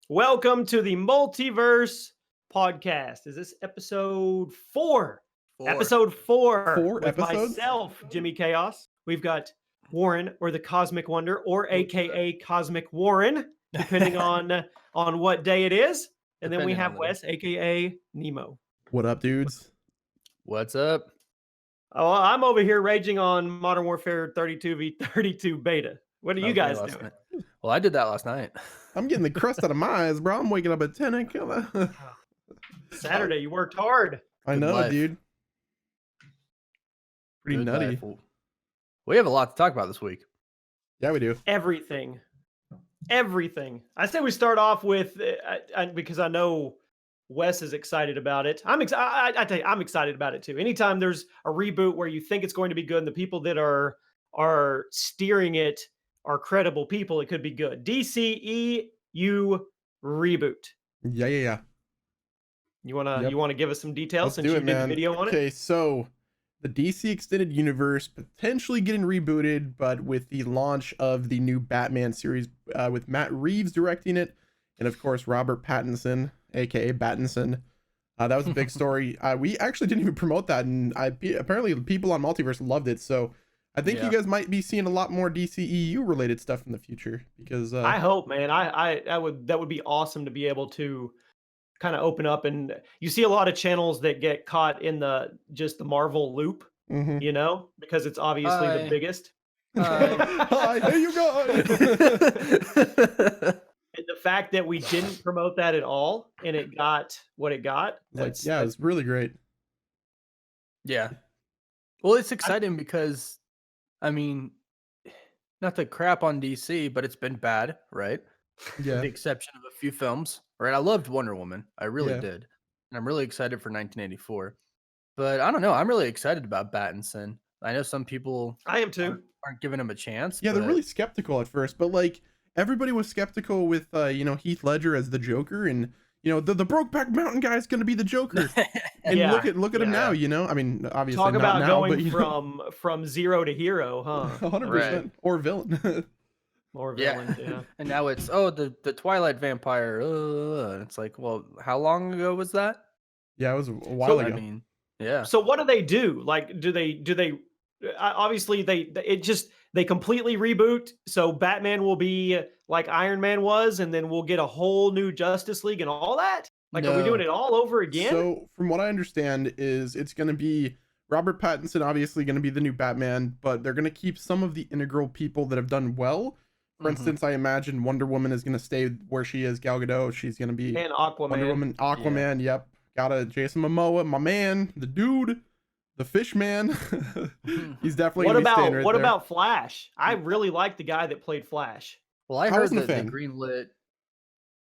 Welcome to the Multiverse Podcast. Is this episode 4? Four. Episode 4 4 with episodes? myself, Jimmy Chaos. We've got Warren, or the Cosmic Wonder, or AKA Cosmic Warren, depending on what day it is. And then we Depending have on the Wes, AKA Nemo. What up, dudes? What's up? Oh, I'm over here raging on Modern Warfare 32v32 beta. What are you Okay, guys last doing? night. Well, I did that last night. I'm getting the crust out of my eyes, bro. I'm waking up at 10 and killing. Saturday, you worked hard. I Good know, life. dude. Pretty Good nutty. life. We have a lot to talk about this week. Yeah, we do. Everything. I say we start off with because I know Wes is excited about it. I tell you, I'm excited about it too. Anytime there's a reboot where you think it's going to be good and the people that are steering it are credible people, it could be good. DCEU reboot. Yeah. You wanna Yep. give us some details Let's since do you it, did the man. video on it? Okay, so the DC Extended Universe potentially getting rebooted, but with the launch of the new Batman series with Matt Reeves directing it, and of course Robert Pattinson, aka Battinson. That was a big story. We actually didn't even promote that, and apparently the people on Multiverse loved it. So I think you guys might be seeing a lot more DCEU related stuff in the future because I hope, man. That would be awesome to be able to kind of open up, and you see a lot of channels that get caught in the Marvel loop, mhm. you know, because it's obviously the Hi. biggest. Hi, hey you guys. And the fact that we didn't promote that at all and it got what it got. Like, yeah, it was really great. Yeah. Well, it's exciting because, I mean, not to crap on DC, but it's been bad, right? With Yeah. the exception of a few films, right? I loved Wonder Woman. I really Yeah. did. And I'm really excited for 1984. But I don't know. I'm really excited about Pattinson. I know some people I am too. aren't giving him a chance. Yeah, they're but really skeptical at first, but like everybody was skeptical with Heath Ledger as the Joker, and the Brokeback Mountain guy is going to be the Joker. And Yeah, look at him now. I mean, obviously Talk not about now, going but from zero to hero, huh? 100% or villain. Or Yeah. villain, yeah. And now it's the Twilight vampire. And it's like, well, how long ago was that? Yeah, it was a while I ago. mean, yeah. So what do they do? Like, do they obviously they completely reboot. So Batman will be like Iron Man was, and then we'll get a whole new Justice League and all that. Like, are we doing No. it all over again? So from what I understand is it's going to be Robert Pattinson, obviously going to be the new Batman, but they're going to keep some of the integral people that have done well. For Mhm. instance, I imagine Wonder Woman is going to stay where she is. Gal Gadot, she's going to be And Wonder Aquaman. Woman, Aquaman. Yep, got a Jason Momoa, my man, the dude, the fish man. He's definitely What gonna be staying about right there. about Flash? I really like the guy that played Flash. Well, I I heard wasn't a that they fan. greenlit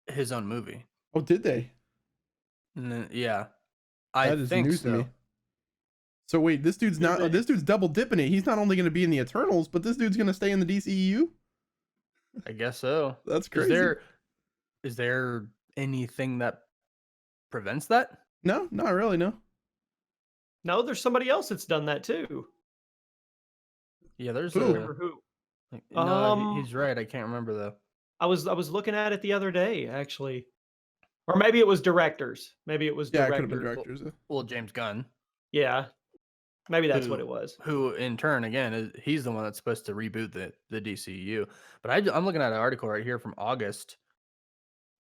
his own movie. Oh, did they? Yeah, I That is think news to me. so. So wait, this dude's not. Really? This dude's double dipping it. He's not only going to be in the Eternals, but this dude's going to stay in the DCEU. I guess so. That's crazy. Is there anything that prevents that? No, not really. No. No, there's somebody else that's done that too. Yeah, there's Who? Remember who? no, he's right. I can't remember though. I was looking at it the other day, actually. Or maybe it was directors. Maybe it was Yeah, it could have been directors. directors. Well, James Gunn, Yeah. Maybe that's what Who- it was. who in turn again he's the one that's supposed to reboot the DCU. But I'm looking at an article right here from August,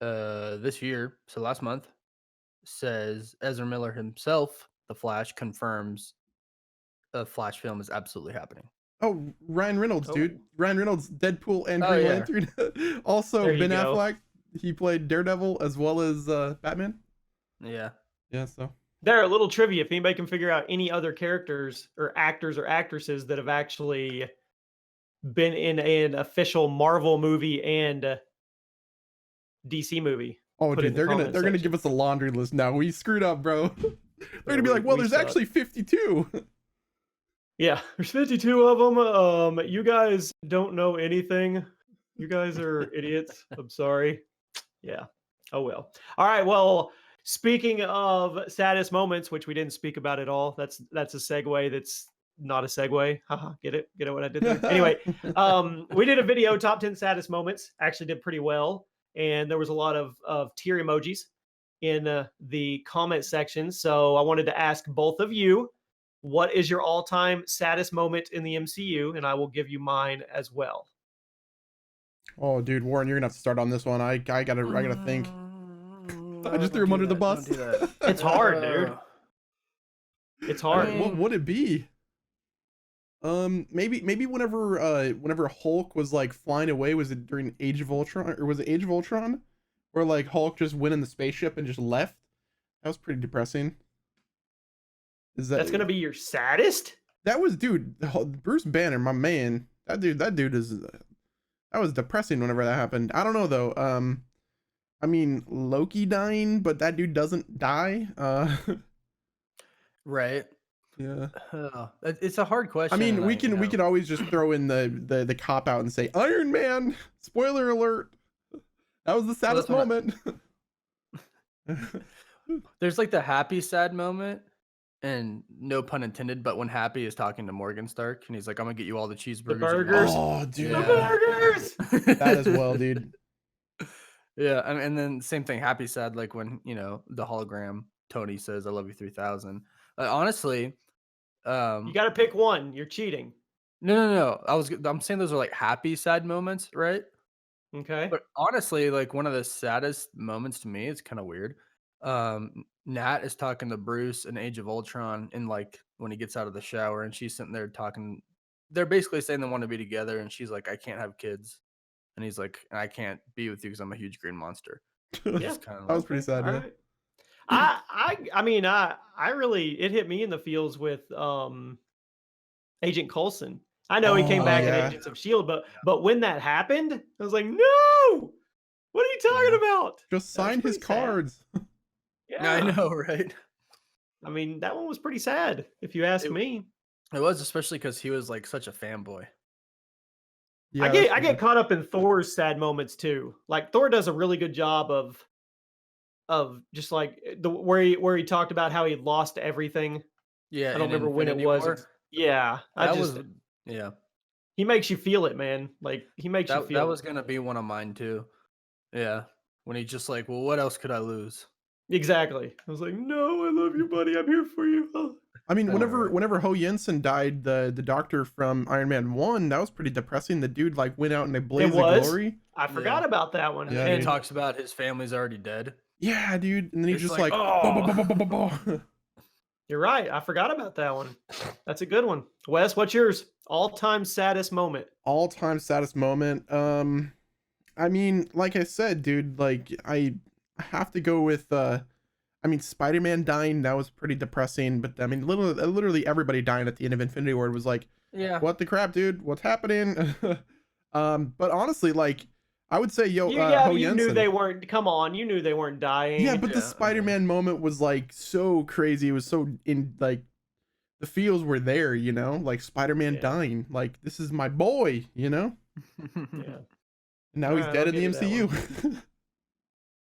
this year, so last month, says Ezra Miller himself, the Flash, confirms a Flash film is absolutely happening. Oh, Ryan Reynolds, dude. Oh. Ryan Reynolds, Deadpool and Oh, Green yeah. Lantern. Also, There you Ben go. Affleck. He played Daredevil as well as Batman. Yeah. Yeah, so There, a little trivia. If anybody can figure out any other characters or actors or actresses that have actually been in an official Marvel movie and DC movie. oh, Put it dude, in the they're gonna comment give us a laundry list now. We screwed up, bro. They're gonna be we- like, well, we there's suck. actually 52. Yeah, there's 52 of them. You guys don't know anything. You guys are idiots. I'm sorry. Yeah. Oh well. All right. Well, speaking of saddest moments, which we didn't speak about at all, that's a segue. That's not a segue. Haha. Get it what I did there? Anyway, we did a video, top 10 saddest moments. Actually did pretty well. and there was a lot of tear emojis in the comment section. So I wanted to ask both of you, what is your all-time saddest moment in the MCU? And I will give you mine as well. Oh, dude, Warren, you're gonna have to start on this one. I gotta think. I just threw him under the bus. Don't do that. It's hard, dude. It's hard. What would it be? Maybe whenever Hulk was like flying away, was it during Age of Ultron, or was it Age of Ultron, where like Hulk just went in the spaceship and just left? That was pretty depressing. That's gonna be your saddest? That was, dude, Bruce Banner, my man. That dude is. That was depressing whenever that happened. I don't know though. I mean, Loki dying, but that dude doesn't die. Right. Yeah. It's a hard question. I mean, we you know. could always just throw in the cop out and say Iron Man. Spoiler alert. That was the saddest that's moment. There's like the happy sad moment, and no pun intended, but when Happy is talking to Morgan Stark and he's like, I'm gonna get you all the cheeseburgers. you burgers. want." Oh, dude. The burgers! That as well, dude. Yeah, and then same thing, happy sad, like when the hologram Tony says, "I love you 3000." Honestly, You got to pick one. You're cheating. no. I'm saying those are like happy sad moments, right? Okay. But honestly, like one of the saddest moments to me, it's kind of weird. Nat is talking to Bruce in Age of Ultron, and like when he gets out of the shower, and she's sitting there talking. They're basically saying they want to be together, and she's like, "I can't have kids," and he's like, "I can't be with you because I'm a huge green monster." Yeah. It's kind of That was pretty sad. All Yeah. right. I mean, I really, it hit me in the feels with Agent Coulson. I know he came Oh, back yeah. in Agents of Shield, but when that happened, I was like, no, what are you talking about? Just That was sign his pretty sad. cards. Yeah, I know, right? I mean, that one was pretty sad, if you ask me. It was, especially because he was like such a fanboy. Yeah, I get caught up in Thor's sad moments too. Like Thor does a really good job of just like where he talked about how he lost everything. Yeah, I don't in remember when it Infinity was. War, Yeah, that was yeah. he makes you feel it, man. Like he makes you That feel was it. gonna be one of mine too. Yeah, when he's just like, well, what else could I lose? Exactly. I was like, no, I love you, buddy. I'm here for you. Oh. I mean, I know, right? whenever Ho Jensen died, the doctor from Iron Man 1, that was pretty depressing. The dude like went out in a blaze of was? glory. I forgot about that one. And Yeah, then he dude. talks about his family's already dead. Yeah, dude. And then he's It's just like, like, oh. You're right. I forgot about that one. That's a good one. Wes, what's yours? All-time saddest moment. all-time saddest moment. I mean, like I said, dude, like I have to go with I mean, Spider-Man dying, that was pretty depressing, but I mean, literally everybody dying at the end of Infinity War was like, Yeah. what the crap, dude? What's happening? But honestly, like I would say, yo, Ho You knew Jensen. they weren't. Come on, you knew they weren't dying. Yeah, but the Yeah, Spider-Man moment was like so crazy. It was so in like the feels were there, you know, like Spider-Man Yeah. dying. Like this is my boy, you know. Yeah. And now he's Alright, dead I'll in the give you that MCU.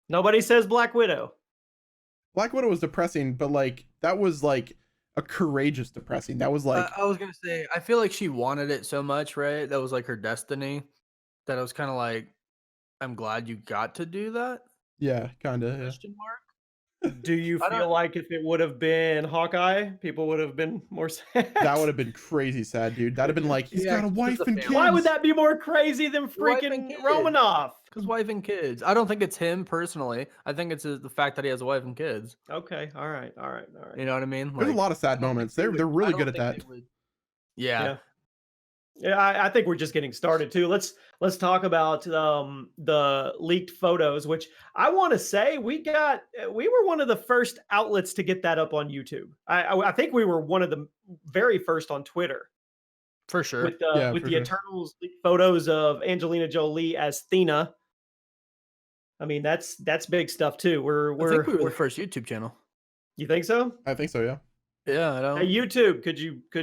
Nobody says Black Widow. Black Widow was depressing, but like that was like a courageous depressing. That was like I was gonna say, I feel like she wanted it so much, right? That was like her destiny. That I was kind of like, I'm glad you got to do that. yeah, kind of. Yeah. Question mark. Do you I don't- feel like if it would have been Hawkeye, people would have been more sad? That would have been crazy sad, dude. That'd have been like he's Yeah, got a 'cause wife the and family. kids. Why would that be more crazy than Wife and freaking kids. Romanoff? Because wife and kids. I don't think it's him personally. I think it's the fact that he has a wife and kids. Okay, all right. You know what I mean? There's a lot of sad moments. They're really good at that. Yeah. Yeah, I think we're just getting started too. Let's talk about the leaked photos, which I want to say we were one of the first outlets to get that up on YouTube. I think we were one of the very first on Twitter For sure. with Yeah, with for the sure. Eternals leaked photos of Angelina Jolie as Thena. I mean, that's big stuff too. I think we were the first YouTube channel. You think so? I think so, yeah. Yeah, I don't Hey, YouTube, could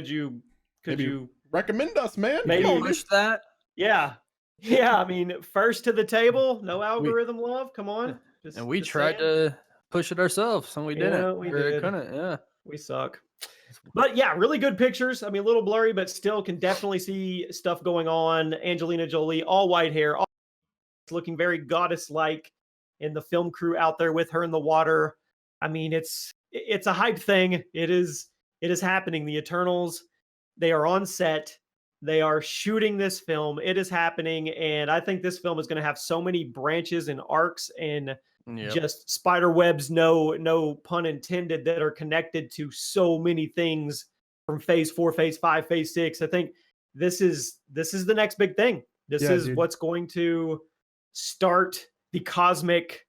you Maybe recommend us, man. Maybe- Come on, push that. Yeah. I mean, first to the table, no algorithm love. Come on. And we just tried saying. to push it ourselves, and we Yeah, didn't. we Or did. couldn't. Yeah. We suck. But yeah, really good pictures. I mean, a little blurry, but still can definitely see stuff going on. Angelina Jolie, all white hair, looking very goddess-like, and the film crew out there with her in the water. I mean, it's a hype thing. It is happening. The Eternals, they are on set. They are shooting this film. It is happening, and I think this film is going to have so many branches and arcs and Yep. just spider webs, no pun intended, that are connected to so many things from phase 4, phase 5, phase 6. I think this is the next big thing. This Yeah, is dude. what's going to start the cosmic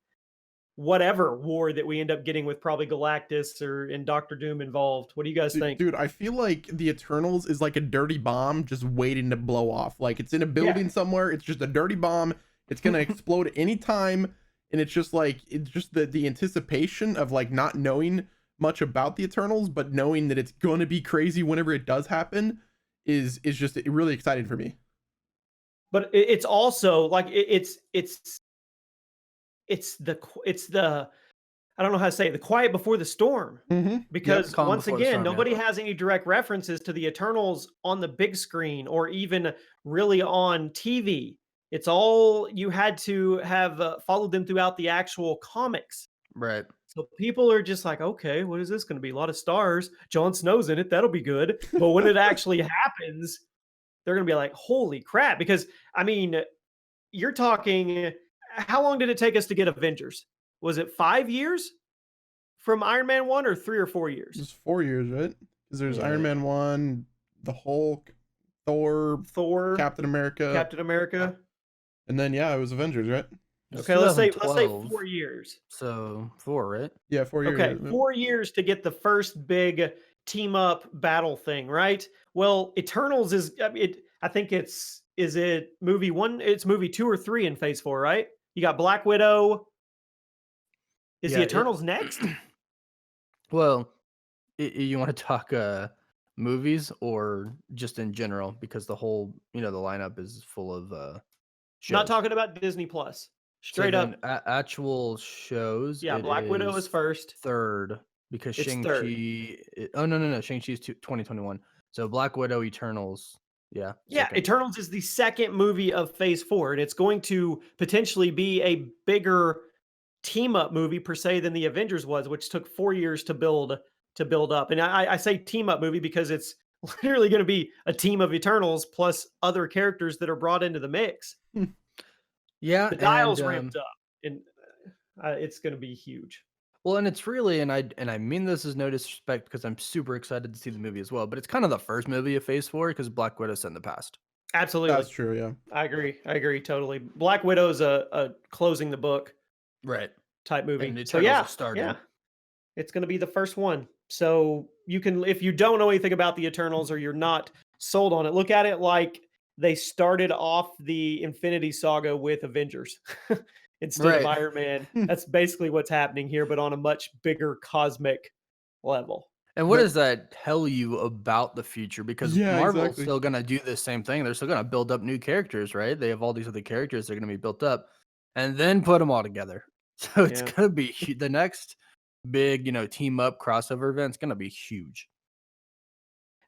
whatever war that we end up getting with probably Galactus or and Doctor Doom involved. What do you guys think? Dude, I feel like the Eternals is like a dirty bomb just waiting to blow off. Like it's in a Yeah. building somewhere. It's just a dirty bomb. It's gonna explode anytime. And it's just like it's just the anticipation of like not knowing much about the Eternals, but knowing that it's gonna be crazy whenever it does happen is just really exciting for me. But it's also like it's the I don't know how to say it, the quiet before the storm. Mm-hmm. Because Calm once before the again, storm, yeah. nobody has any direct references to the Eternals on the big screen or even really on TV. It's all you had to have followed them throughout the actual comics. Right. So people are just like, okay, what is this going to be? A lot of stars. Jon Snow's in it. That'll be good. But when it actually happens, they're going to be like, holy crap. Because, I mean, you're talking, how long did it take us to get Avengers? Was it 5 years from Iron Man 1 or 3 or 4 years? It's 4 years, right? Because there's Yeah. Iron Man 1, the Hulk, Thor, Thor, Captain America, Captain America. and then yeah, it was Avengers, right? It was Okay, let's say 2012, 4 years. So 4, right? Yeah, 4 years. Okay, Yeah. 4 years to get the first big team up battle thing, right? Well, Eternals is I think is it movie 1? It's movie 2 or 3 in phase 4, right? You got Black Widow. Is Yeah, the it- Eternals next? Well, you want to talk movies or just in general, because the whole the lineup is full of shows. Not talking about Disney Plus. So Straight then up. actual shows. Yeah, it Black Widow is first. third because It's third. Shang-Chi. Oh no, Shang-Chi is 2021. So Black Widow, Eternals. Yeah. Yeah, second. Eternals is the second movie of phase 4, and it's going to potentially be a bigger team up movie per se than the Avengers was, which took 4 years to build up. And I say team up movie because it's literally going to be a team of Eternals plus other characters that are brought into the mix. Yeah, The dials and, ramped up, and it's going to be huge. well, and it's really, and I mean this is no disrespect because I'm super excited to see the movie as well, but it's kind of the first movie of Phase 4 because Black Widow's set in the past. Absolutely, That's true. Yeah. I agree totally. Black Widow's a closing the book Right. type movie. And So Eternals yeah, are starting. yeah, it's going to be the first one. So you can, if you don't know anything about the Eternals or you're not sold on it, look at it like they started off the Infinity Saga with Avengers instead of Right. Iron Man. That's basically what's happening here, but on a much bigger cosmic level. And what But- does that tell you about the future? Because Yeah, Marvel's exactly. still gonna do the same thing. They're still gonna build up new characters, right? They have all these other characters they're gonna be built up, and then put them all together. So it's Yeah. gonna be the next big, team up crossover event's gonna be huge.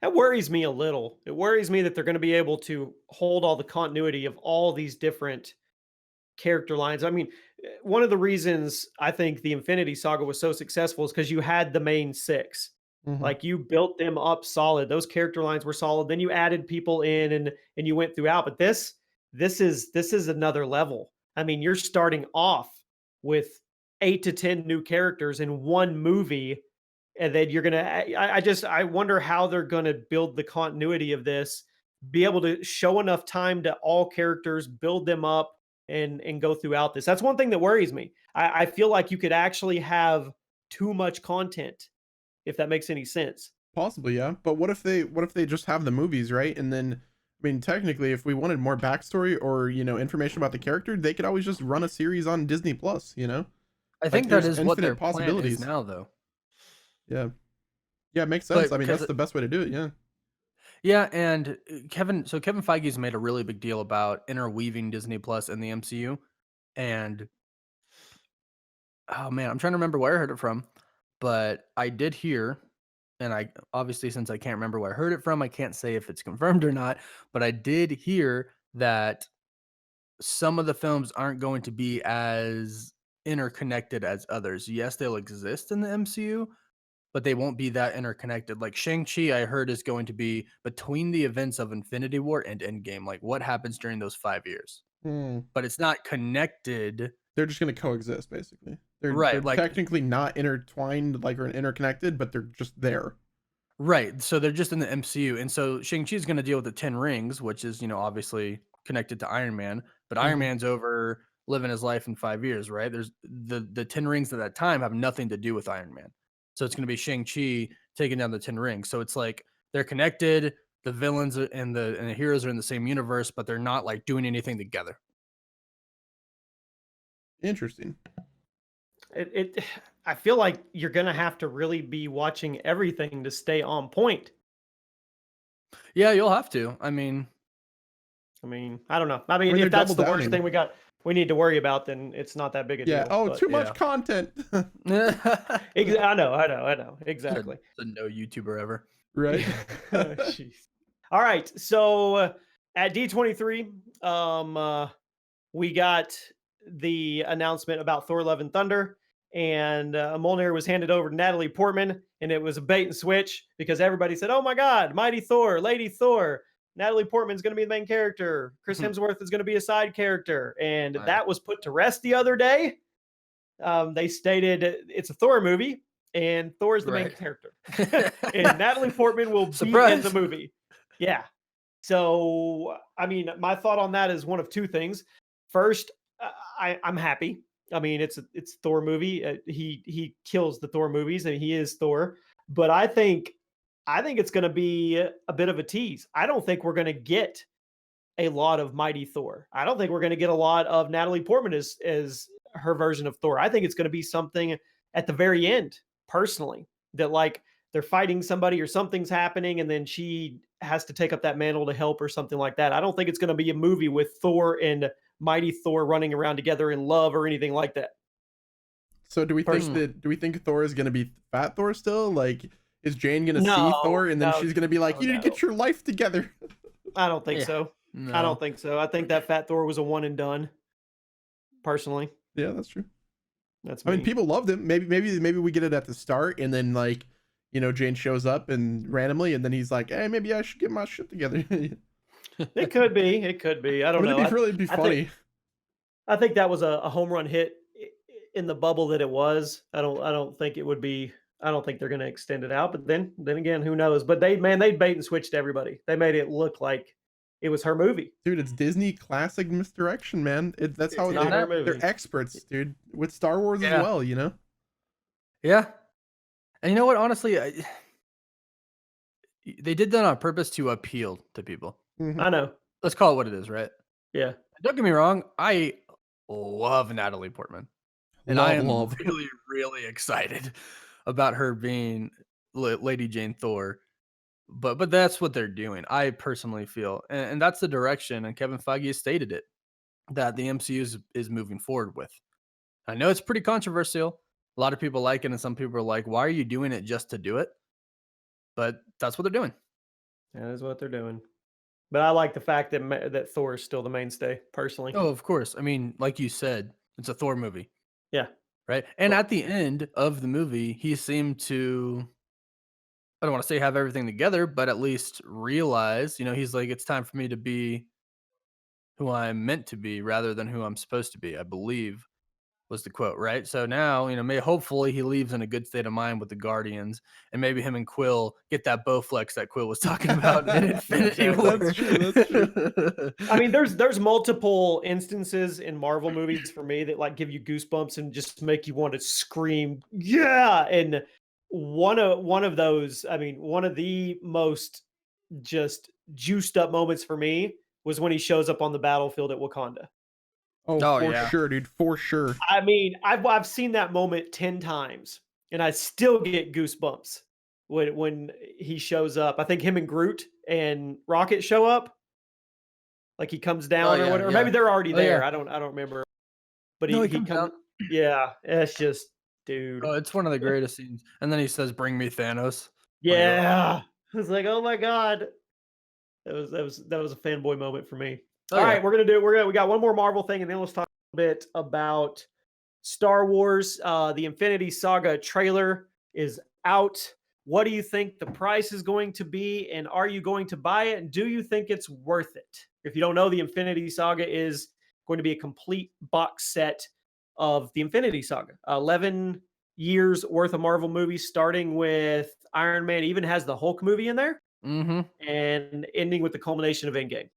That worries me a little. It worries me that they're going to be able to hold all the continuity of all these different character lines. I mean, one of the reasons I think the Infinity Saga was so successful is because you had the main 6. Mhm. Like you built them up solid. Those character lines were solid. Then you added people in and you went throughout. But this is another level. I mean, you're starting off with 8 to 10 new characters in one movie, and then you're gonna. I wonder how they're gonna build the continuity of this, be able to show enough time to all characters, build them up, and go throughout this. That's one thing that worries me. I feel like you could actually have too much content, if that makes any sense. Possibly, yeah. But what if they just have the movies, right? And then I mean, technically, if we wanted more backstory or information about the character, they could always just run a series on Disney Plus. I think that there's is what their infinite plan possibilities. is now, though. Yeah. Yeah, it makes sense. But I mean, 'cause that's the best way to do it. Yeah. Yeah, and Kevin Feige's made a really big deal about interweaving Disney Plus and the MCU, and oh man, I'm trying to remember where I heard it from, but I did hear, and I obviously since I can't remember where I heard it from, I can't say if it's confirmed or not, but I did hear that some of the films aren't going to be as interconnected as others. Yes, they'll exist in the MCU, but they won't be that interconnected. Like Shang-Chi, I heard is going to be between the events of Infinity War and Endgame, like what happens during those 5 years. Hmm. But it's not connected. They're just gonna coexist basically. They're Right, like technically not intertwined like or interconnected, but they're just there. right. So they're just in the MCU. And so Shang-Chi is going to deal with the 10 rings, which is, obviously connected to Iron Man, but Iron Mhm. Man's over living his life in 5 years, right? There's the 10 rings at that time have nothing to do with Iron Man. So it's going to be Shang-Chi taking down the 10 rings. So it's like they're connected. The villains and the heroes are in the same universe, but they're not like doing anything together. Interesting. It I feel like you're gonna have to really be watching everything to stay on point. Yeah, you'll have to. I mean, I mean, I don't know. I mean, they're if that's double the worst downing. thing we need to worry about, then it's not that big a Yeah. deal. Oh, But too much yeah. content. I know. Exactly. the no YouTuber ever. Right. Jeez. All right. So at D23, we got the announcement about Thor: Love and Thunder, and Mjolnir was handed over to Natalie Portman, and it was a bait and switch because everybody said, "Oh my God, Mighty Thor, Lady Thor." Natalie Portman's going to be the main character. Chris Hemsworth is going to be a side character, and Right. that was put to rest the other day. They stated it's a Thor movie, and Thor is the main Right. character, and Natalie Portman will be in Surprise. the movie. Yeah. So, I mean, my thought on that is one of two things. First, I'm happy. I mean, it's Thor movie. He kills the Thor movies, and he is Thor. But I think it's going to be a bit of a tease. I don't think we're going to get a lot of Mighty Thor. I don't think we're going to get a lot of Natalie Portman as her version of Thor. I think it's going to be something at the very end, personally, that like they're fighting somebody or something's happening and then she has to take up that mantle to help or something like that. I don't think it's going to be a movie with Thor and Mighty Thor running around together in love or anything like that. So do we think Personally. that Thor is gonna be Fat Thor still? Like, is Jane gonna see No, Thor and then no, she's gonna be like, no, "You need to no. get your life together"? I don't think Yeah. so. I No. don't think so. I think that Fat Thor was a one and done. Personally, Yeah, that's true. that's I me. mean, people loved him. Maybe we get it at the start, and then like, Jane shows up and randomly, and then he's like, "Hey, maybe I should get my shit together." It could be. It could be. I don't know. It'd be I funny. think I think that was a home run hit in the bubble that it was. I don't think it would be. I don't think they're going to extend it out. But then again, who knows? But they bait and switched everybody. They made it look like it was her movie. Dude, it's Disney classic misdirection, man. That's how It's not her they're movie. experts, dude. With Star Wars Yeah. as well, Yeah. And you know what? Honestly, they did that on purpose to appeal to people. Mhm. I know. Let's call it what it is, right? Yeah. Don't get me wrong. I love Natalie Portman. And I am Love. really, really excited about her being Lady Jane Thor. But that's what they're doing. I personally feel, and that's the direction. And Kevin Feige has stated it that the MCU is moving forward with. I know it's pretty controversial. A lot of people like it, and some people are like, "Why are you doing it just to do it?" But that's what they're doing. That is what they're doing. But I like the fact that Thor is still the mainstay. Personally. Oh, of course. I mean, like you said, it's a Thor movie, Yeah. right? And at the end of the movie, he seemed to, I don't want to say have everything together, but at least realize, he's like, it's time for me to be who I'm meant to be rather than who I'm supposed to be, I believe was the quote, right? So now, may hopefully he leaves in a good state of mind with the Guardians, and maybe him and Quill get that bow flex that Quill was talking about in Infinity War. That's true. I mean, there's multiple instances in Marvel movies for me that like give you goosebumps and just make you want to scream, yeah. And one of those, I mean, one of the most just juiced up moments for me was when he shows up on the battlefield at Wakanda. Oh, Oh, for yeah. sure, dude. For sure. I mean, I've seen that moment 10 times and I still get goosebumps when he shows up. I think him and Groot and Rocket show up. Like he comes down or yeah, whatever. yeah. Maybe they're already Oh, there. yeah. I don't remember. But No, he comes comes down. Yeah, it's just dude. Oh, it's one of the greatest scenes. And then he says, "Bring me Thanos." Yeah. I was like, "Oh my god." That was a fanboy moment for me. Oh, All yeah. right, we got one more Marvel thing, and then let's talk a bit about Star Wars. The Infinity Saga trailer is out. What do you think the price is going to be, and are you going to buy it? And do you think it's worth it? If you don't know, the Infinity Saga is going to be a complete box set of the Infinity Saga. 11 years worth of Marvel movies, starting with Iron Man, even has the Hulk movie in there, Mm-hmm. and ending with the culmination of Endgame.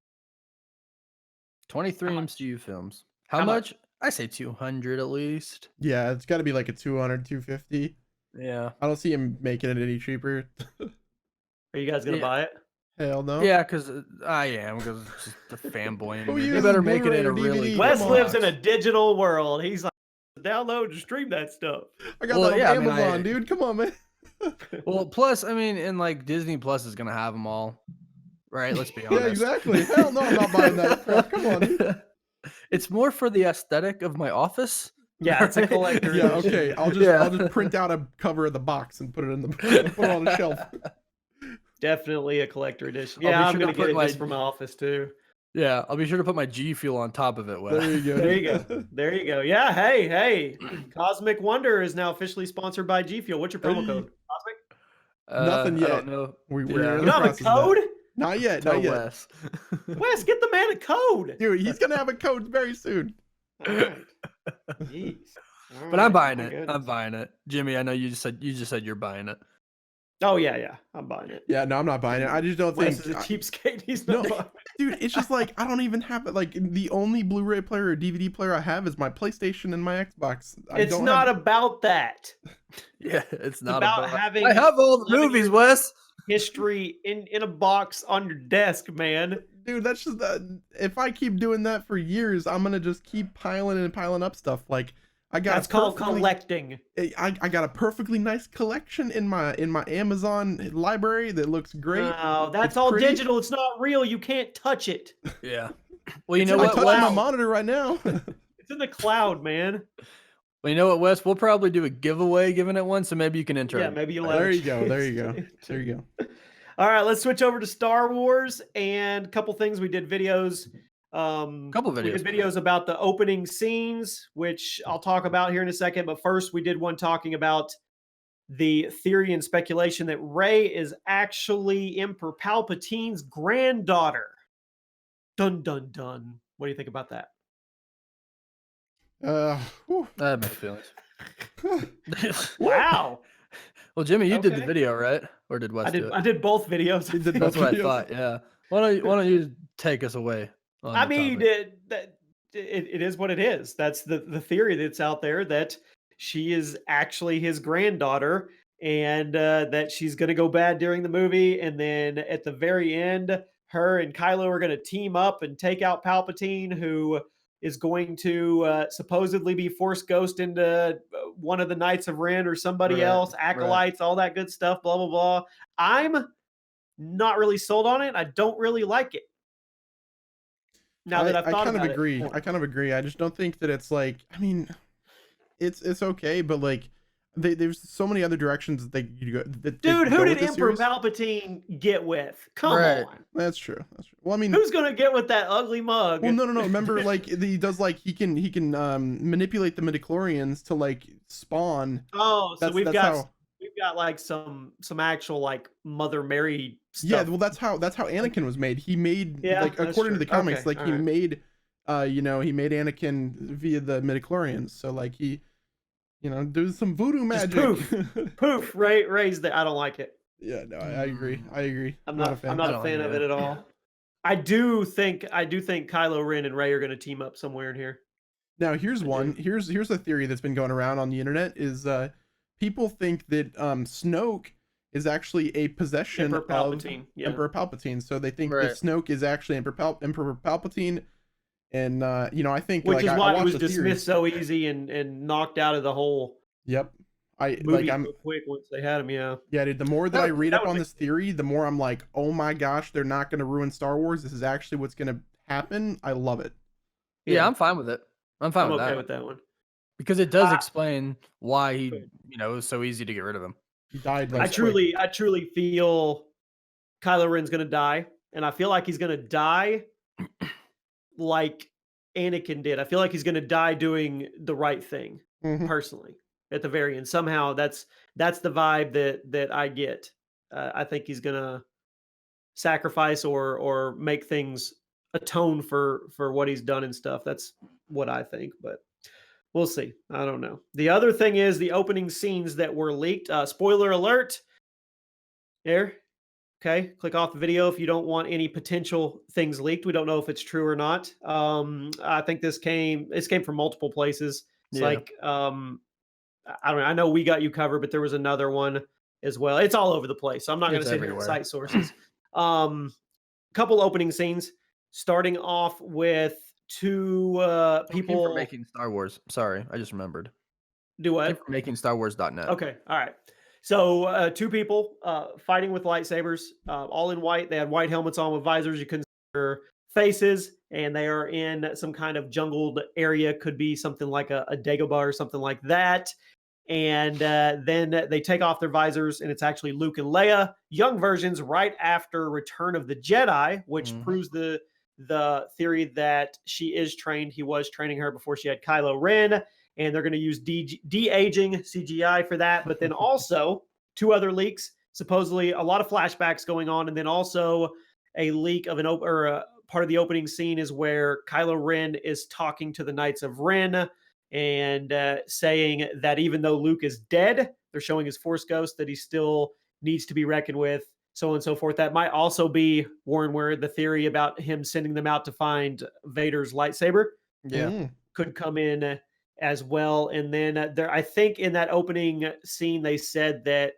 23 How much? MCU films. How How much? much? I say 200 at least. Yeah, it's got to be like a 200, 250. Yeah. I don't see him making it any cheaper. Are you guys gonna Yeah. buy it? Hell no. Yeah, because I am, because it's just the fanboy in Who me. They uses better make it in Blu-ray a or really DVD? good Wes Come on. lives in a box. digital world. He's like, download and stream that stuff. I got Well, that on yeah, I mean, Amazon, dude. Come on, man. Well, plus, I mean, and like Disney Plus is gonna have them all, right? Let's be Yeah, honest. exactly. Hell no, I'm not buying that crap. Come on, dude. It's more for the aesthetic of my office. Yeah, it's a right? collector Yeah, edition. okay. I'll just print out a cover of the box and put it in the put it on the shelf. Definitely a collector edition. I'll Yeah, be I'm sure gonna to get put it just my- for my office too. Yeah, I'll be sure to put my G Fuel on top of it. Wes. There you go. There you dude. go. There you go. Yeah. Hey. Cosmic Wonder is now officially sponsored by G Fuel. What's your promo Hey. code? Cosmic. Nothing I yet. don't know. We're Yeah. in You the don't have a process of that. code? Not yet. Tell Not yet. Wes. Wes, get the man a code. Dude, he's gonna have a code very soon. All right. Jeez. All But I'm right, buying my it. I'm goodness. buying it. Jimmy, I know you just said you're buying it. Oh yeah. I'm buying it. Yeah, no, I'm not buying it. I just don't Wes think. is a cheapskate. He's not No. buying it. Dude, it's just like I don't even have it. Like the only Blu-ray player or DVD player I have is my PlayStation and my Xbox. I It's don't not have... about that. Yeah, it's not about about having I have all the 11 movies, years- Wes. History in a box on your desk, man. Dude, that's just if I keep doing that for years, I'm gonna just keep piling and piling up stuff. Like I got That's called perfectly- collecting. I got a perfectly nice collection in my Amazon library that looks great. No, that's It's all pretty. digital. It's not real. You can't touch it. Yeah. Well, you It's know in I the what, touch cloud. my Wes? monitor right now. It's in the cloud, man. Well, you know what, Wes? We'll probably do a giveaway giving it one, so maybe you can enter. Yeah, it. maybe you'll. There have a you go. There you go. chance. There you go. All right, let's switch over to Star Wars and a couple things. We did videos. Couple We did videos. videos about the opening scenes, which I'll talk about here in a second. But first, we did one talking about the theory and speculation that Rey is actually Emperor Palpatine's granddaughter. Dun dun dun. What do you think about that? Whew. I have mixed feelings. Wow, Well, Jimmy, you did the Okay. video, right? Or did Wes I do it? did both videos. He did That's both what I videos. thought. Yeah. Why don't you take us away? On I the mean, topic? it is what it is. That's the theory that's out there, that she is actually his granddaughter, and that she's going to go bad during the movie, and then at the very end, her and Kylo are going to team up and take out Palpatine, who is going to supposedly be Force Ghost into one of the Knights of Ren or somebody Right, else, right. acolytes, all that good stuff. Blah blah blah. I'm not really sold on it. I don't really like it. Now that I've I thought kind of about it agree. more. I kind of agree. I just don't think that it's like. I mean, it's okay, but like, there's so many other directions that you go. That they Dude, could who go did with this Emperor series. Palpatine get with? Come Right. on. That's true. That's true. Well, I mean, Who's gonna get with that ugly mug? well, no. Remember, like he does, like he can manipulate the midichlorians to like spawn. Oh, so That's we've how. got like some actual like Mother Mary stuff. Yeah, well, that's how Anakin was made. He made Yeah, like that's according to true. the comics, Okay, like he alright. made, he made Anakin via the midichlorians. So like he, does some voodoo Just magic. Poof, raised the I don't like it. Yeah, no, I agree. I agree. I'm not a fan. I'm not I a don't fan like of it. it at all. I do think Kylo Ren and Rey are gonna team up somewhere in here. Now here's I one. do. Here's a theory that's been going around on the internet is people think that Snoke is actually a possession Emperor of Palpatine. Yeah. Emperor Palpatine. So they think Right. that Snoke is actually Emperor Palpatine. And I think Which like is I why he watched was the theory. dismissed so easy and knocked out of the whole Yep. I movie like I'm real quick once they had him. Yeah. yeah, dude. The more that I read that up would on make this theory, the more I'm like, oh my gosh, they're not gonna ruin Star Wars. This is actually what's gonna happen. I love it. Yeah, I'm fine with it. I'm fine I'm with okay that with that one. because it does Uh, explain why he, Good. it was so easy to get rid of him. He died like I quick. truly feel Kylo Ren's gonna die, and I feel like he's gonna die like Anakin did. I feel like he's going to die doing the right thing. Mhm. Personally, at the very end, somehow that's the vibe that I get. I think he's going to sacrifice or make things atone for what he's done and stuff. That's what I think, but we'll see. I don't know. The other thing is the opening scenes that were leaked. Spoiler alert. There. Okay, click off the video if you don't want any potential things leaked. We don't know if it's true or not. I think this came from multiple places. It's Yeah. like I don't know. I know We Got You Covered, but there was another one as well. It's all over the place. So I'm not going to It's say different everywhere. site sources. Couple opening scenes, starting off with two It came people from Making Star Wars. Sorry, I just remembered. do It came what? from MakingStarWars.net. Okay, all right. So two people fighting with lightsabers, all in white. They had white helmets on with visors. You couldn't see their faces, and they are in some kind of jungled area. Could be something like a Dagobah or something like that. And then they take off their visors, and it's actually Luke and Leia, young versions, right after Return of the Jedi, which Mhm. proves the theory that she is trained. He was training her before she had Kylo Ren, and they're going to use de-aging CGI for that. But then also two other leaks, supposedly a lot of flashbacks going on, and then also a leak of part of the opening scene is where Kylo Ren is talking to the Knights of Ren and saying that even though Luke is dead, they're showing his Force ghost that he still needs to be reckoned with, so on and so forth. That might also be, Warren, where the theory about him sending them out to find Vader's lightsaber Yeah. Mm. could come in as well. And then I think in that opening scene, they said that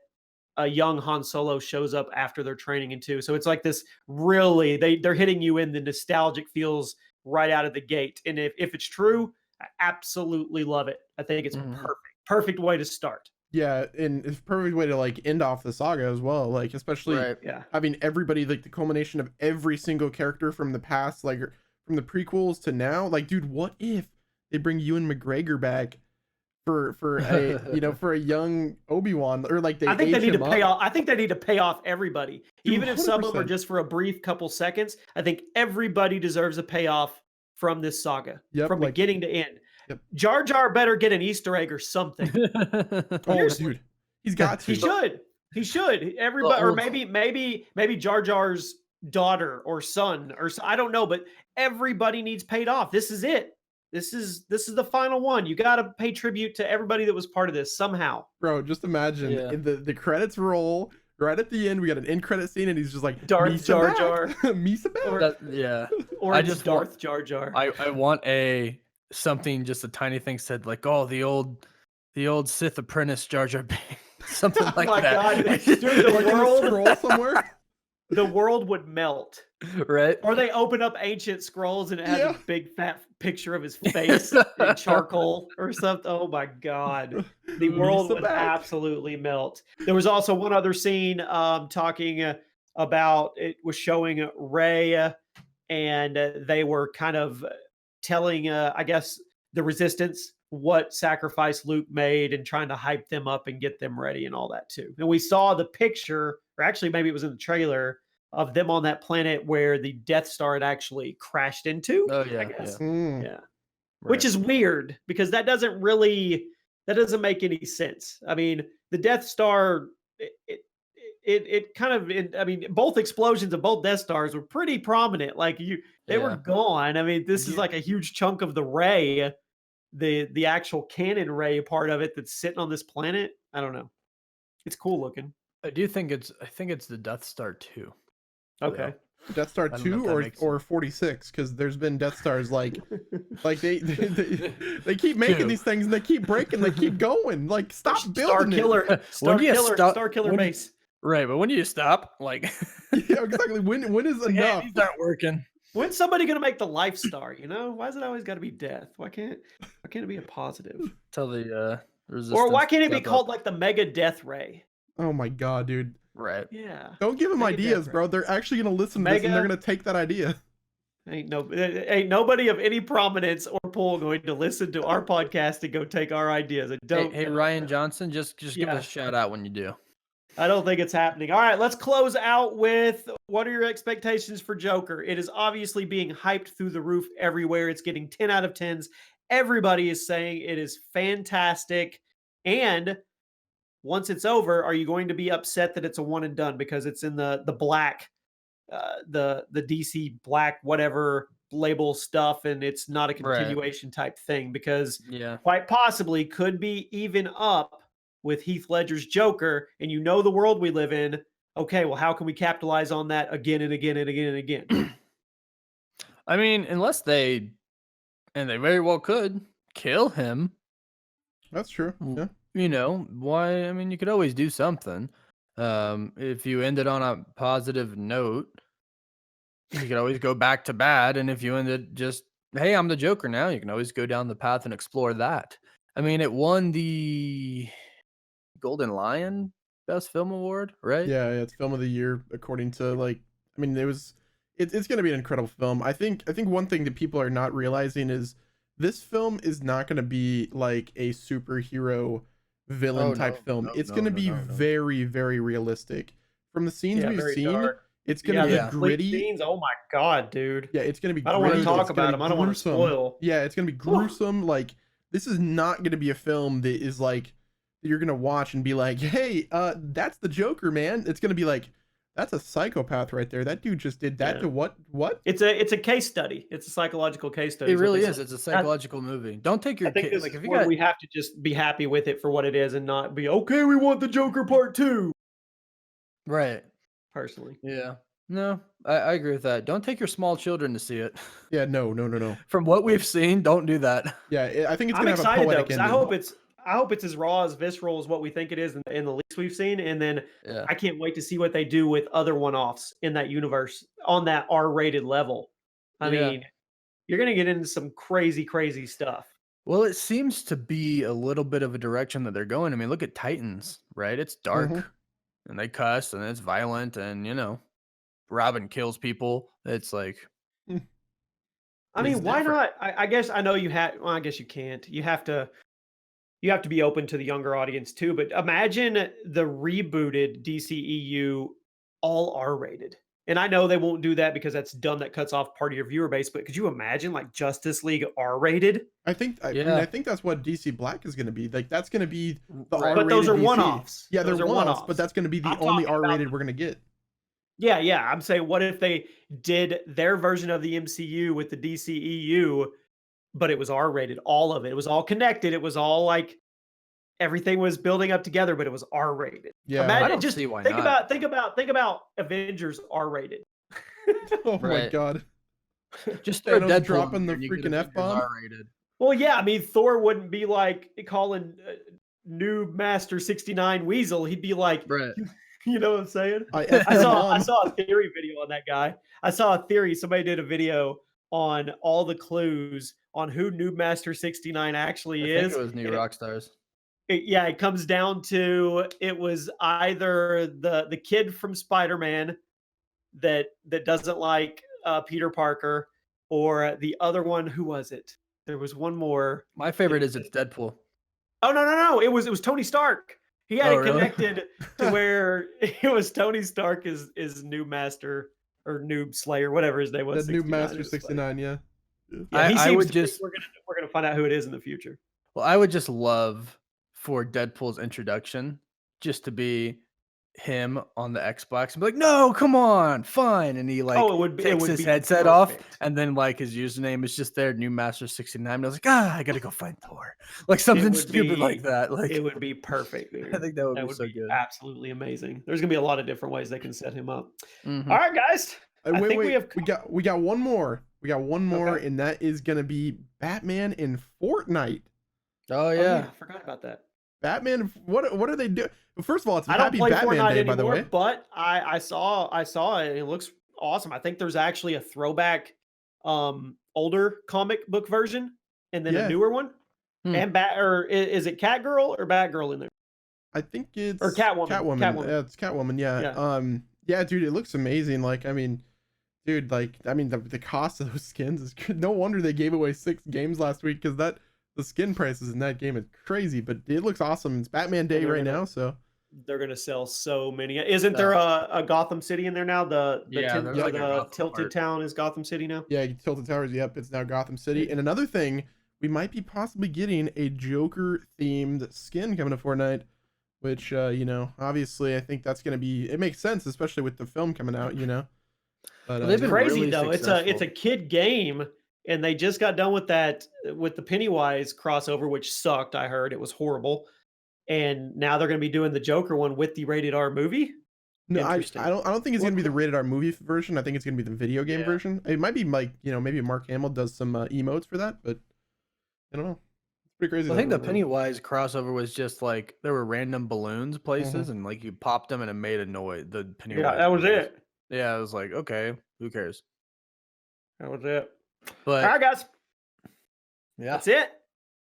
a young Han Solo shows up after their training in two. So it's like this really, they're hitting you in the nostalgic feels right out of the gate. And if it's true, I absolutely love it. I think it's Mhm. perfect way to start. Yeah, and it's a perfect way to like end off the saga as well. Like especially Right. Yeah. having everybody, like the culmination of every single character from the past, like from the prequels to now. Like, dude, what if they bring Ewan McGregor back for a for a young Obi-Wan, or like they I think they age need to him pay up? off. I think they need to pay off everybody, Dude, even if some of them are 100%. just for a brief couple seconds. I think everybody deserves a payoff from this saga, Yep, from like- beginning to end. Yep. Jar Jar better get an Easter egg or something. Oh, Seriously. dude, he's got to. He should. He should. Everybody, or old- maybe Jar Jar's daughter or son, or I don't know, but everybody needs paid off. This is it. This is the final one. You got to pay tribute to everybody that was part of this somehow. Bro, just imagine Yeah. in the credits roll right at the end. We got an end credit scene, and he's just like Darth "Misa Jar back. Jar." Misa back. Or- Yeah. Or I it's just want- Darth Jar Jar. I want something, just a tiny thing said like, oh, the old Sith apprentice Jar Jar Binks. Something like my that. God, dude, the Like in a world- scroll somewhere. The world would melt. Right? Or they open up ancient scrolls and it has Yeah. a big fat picture of his face in charcoal or something. Oh my God. The world Misa would back. absolutely melt. There was also one other scene talking about, it was showing Rey, and they were kind of telling, I guess, the Resistance what sacrifice Luke made and trying to hype them up and get them ready and all that too. And we saw the picture, or actually maybe it was in the trailer, of them on that planet where the Death Star had actually crashed into. Oh yeah. I guess. Mm. Yeah. Which is weird because that doesn't make any sense. I mean, the Death Star, it kind of, I mean, both explosions of both Death Stars were pretty prominent. Like they were Yeah. gone. I mean, this is you- like a huge chunk of the Ray, the actual canon Ray part of it that's sitting on this planet. I don't know. It's cool looking. I think it's the Death Star 2. Okay. Death Star I don't know if 2 that or makes or 46, because there's been Death Stars like they keep making Two. these things and they keep breaking, they keep going. Like stop Star building Killer, When Star do you Killer, stop- Star Killer when do you- base. Right, but when do you stop? Like, it. Yeah, exactly. When is hey, enough? these aren't working. When's somebody gonna make the life star? You know, why is it always got to be death? Why can't it be a positive? Tell the resistance. Or why can't it be step up. called like the Mega Death Ray? Oh my god, dude. Right. Yeah, Don't give them Mega ideas, Death bro. They're actually gonna listen to this and they're Mega- gonna take that idea. ain't nobody of any prominence or pull going to listen to our podcast and go take our ideas. And don't. Hey, Ryan Johnson, just give Yeah. us a shout out when you do. I don't think it's happening. All right, let's close out with what are your expectations for Joker? It is obviously being hyped through the roof everywhere. It's getting 10 out of 10s. Everybody is saying it is fantastic. And once it's over, are you going to be upset that it's a one and done because it's in the black, the DC black whatever label stuff, and it's not a Right. continuation type thing? Because Yeah. quite possibly could be even up with Heath Ledger's Joker, and you know the world we live in. Okay, well, how can we capitalize on that again and again and again and again? I mean, unless they, and they very well could, kill him. That's true. Yeah. You know, why? I mean, you could always do something. If you ended on a positive note, you could always go back to bad. And if you ended just, hey, I'm the Joker now, you can always go down the path and explore that. I mean, it won the Golden Lion Best Film Award, right? Yeah, it's film of the year according to like. I mean, it's going to be an incredible film. I think one thing that people are not realizing is this film is not going to be like a superhero villain Oh, type no, film. no, It's no, going to no, be no, no. very, very realistic. From the scenes Yeah, we've very seen, dark. it's going to Yeah, be Yeah. the gritty. scenes. Oh my god, dude! Yeah, it's gonna be. I don't want to gritty, talk it's gonna about be them. I don't want to gruesome. spoil. Yeah, it's gonna be gruesome. Like this is not gonna be a film that is like that you're gonna watch and be like, hey, that's the Joker, man. It's gonna be like, that's a psychopath right there. That dude just did that Yeah. to what? What? It's a case study. It's a psychological case study. It what really they is. said. It's a psychological movie. Don't take I your think kid. this Like, is if you where got, we have to just be happy with it for what it is and not be okay. We want the Joker Part 2. right. Personally, Yeah. No, I agree with that. Don't take your small children to see it. Yeah, no. From what we've seen, don't do that. Yeah, I think it's I'm gonna have a excited though poetic because ending. I hope it's as raw as visceral as what we think it is in the leaks we've seen, and then Yeah. I can't wait to see what they do with other one-offs in that universe on that R-rated level. I Yeah. mean, you're gonna get into some crazy, crazy stuff. Well, it seems to be a little bit of a direction that they're going. I mean, look at Titans, right? It's dark Mhm. and they cuss and it's violent and, Robin kills people. It's like, I It's mean, why different. not? I guess I know you had. Well, I guess you can't. You have to be open to the younger audience too. But imagine the rebooted DCEU all R-rated. And I know they won't do that because that's dumb. That cuts off part of your viewer base. But could you imagine like Justice League R-rated? I think. I mean, Yeah. I think that's what DC Black is gonna be. Like that's gonna be the Right. R-rated But those are DC. one-offs. Yeah, Those they're are one-offs, one-offs. but that's gonna be the I'm only talking about R-rated we're gonna get. Yeah. I'm saying, what if they did their version of the MCU with the DCEU, but it was R-rated, all of it. It was all connected. It was all like everything was building up together, but it was R-rated. Yeah. Imagine, I don't just see why think not. about Avengers R-rated. Oh my Right. god. Just throw Thanos Deadpool dropping in the there and you get freaking Avengers F-bomb. R-rated. Well, yeah, I mean, Thor wouldn't be like calling New Master 69 Weasel. He'd be like, Right. you know what I'm saying? I I saw a theory video on that guy. I saw a theory. Somebody did a video on all the clues on who New Master 69 I actually think is. it was New and Rockstars. it comes down to it was either the kid from Spider-Man that doesn't like Peter Parker, or the other one. Who was it? There was one more. My favorite is it's Deadpool. Oh no! It was Tony Stark. He had Oh, it really? connected to where it was Tony Stark is New Master or Noob Slayer, whatever his name was. the new 69 Master or Slayer. 69, yeah. Yeah, he I seems would to be- just- we're gonna find out who it is in the future. Well, I would just love for Deadpool's introduction just to be him on the Xbox and be like, "No, come on, fine," and he It would be. It takes would his be headset off, perfect. and then like his username is just there, New Master 69. And I was like, I gotta go find Thor, like something would stupid be- like that. Like, It would be perfect. Dude. I think that would That be would so be good. absolutely amazing. There's gonna be a lot of different ways they can set him up. Mhm. All right, guys. I Wait, think we have. we got one more. We got one more, Okay. and that is gonna be Batman in Fortnite. Oh Oh, yeah, I forgot about that. Batman, what are they doing? First of all, it's I don't Happy play Batman Fortnite Day, by the anymore, way. but I saw it. And it looks awesome. I think there's actually a throwback, older comic book version, and then Yeah. a newer one. Hmm. And is it Catgirl or Batgirl in there? I think it's Or Catwoman. Catwoman. Yeah, it's Catwoman. Yeah. Yeah. Yeah, dude, it looks amazing. Like, I mean, dude, like, I mean, the cost of those skins is good. No wonder they gave away 6 games last week because the skin prices in that game is crazy. But it looks awesome. It's Batman Day they're right gonna- now, so They're gonna sell so many. Isn't there a Gotham City in there now? The Yeah, tin- there's or like a the Gotham Tilted part. Town is Gotham City now. Yeah, Tilted Towers. Yep, it's now Gotham City. And another thing, we might be possibly getting a Joker themed skin coming to Fortnite, which obviously I think that's gonna be. It makes sense, especially with the film coming out. But Well, they've been Crazy really though. It's a successful. kid game, and they just got done with with the Pennywise crossover, which sucked. I heard it was horrible, and now they're going to be doing the Joker one with the rated R movie. no, Interesting. I don't think it's gonna be the What- rated R movie version. I think it's gonna be the video game Yeah. version. It might be like maybe Mark Hamill does some emotes for that, but I don't know. It's pretty crazy. I think the though. Pennywise crossover was just like there were random balloons places, and like you popped them and it made a noise. The Pennywise. Yeah, that was noise. it. Yeah, I was like, okay, who cares? That was it. But All right, guys, yeah, that's it.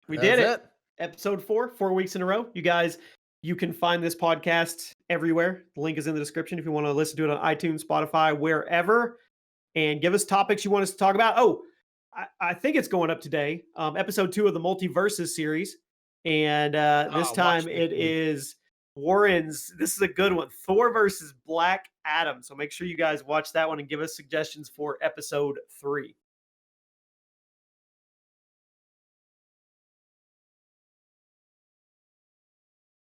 We did that's it. Episode 4 weeks in a row. You guys, you can find this podcast everywhere. The link is in the description if you want to listen to it on iTunes, Spotify, wherever. And give us topics you want us to talk about. Oh, I think it's going up today. Episode 2 of the Multiverses series. And this watch time this it one. is Warren's. This is a good one. Thor versus Black Adam. So make sure you guys watch that one and give us suggestions for episode 3.